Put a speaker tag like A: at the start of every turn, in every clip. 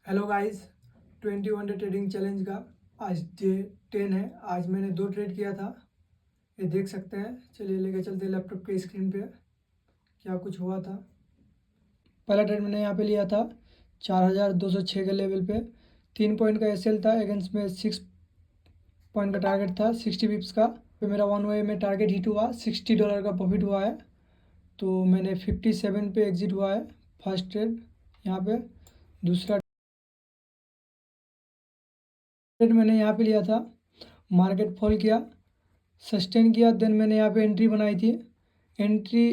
A: Hello guys, 21 day trading challenge का आज day 10 है। आज मैंने 2 ट्रेड किया था, ये देख सकते हैं। चलिए लेके चलते हैं लैपटॉप के स्क्रीन पे क्या कुछ हुआ था। पहला ट्रेड मैंने यहाँ पे लिया था 4206 के लेवल पे। 3 पॉइंट का एसएल था, अगेंस्ट में 6 पॉइंट का टारगेट था 60 पिप्स का। तो मेरा 1 वे में टारगेट हिट हुआ, $60 का प्रॉफिट हुआ है। तो मैंने 57 पे एग्जिट हुआ है फर्स्ट ट्रेड यहाँ पे। दूसरा ट्रेड मैंने यहाँ पे लिया था, मार्केट फॉल किया, सस्टेन किया, देन मैंने यहाँ पे एंट्री बनाई थी। एंट्री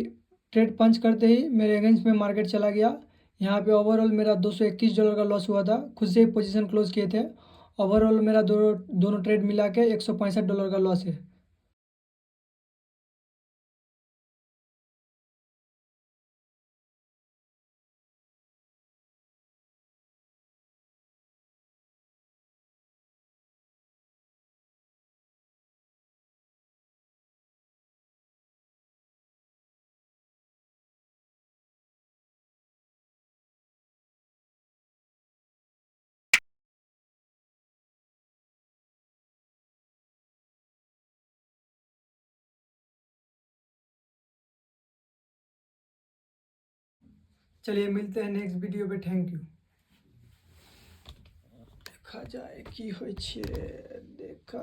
A: ट्रेड पंच करते ही मेरे अगेंस्ट में मार्केट चला गया। यहाँ पे ओवरऑल मेरा $221 का लॉस हुआ था, खुद से ही पोजीशन क्लोज किए थे। ओवरऑल मेरा दोनों ट्रेड मिला के $165 का लॉस है। चलिए मिलते हैं नेक्स्ट वीडियो पे। Thank you. देखा जाए की होइ छै, देखा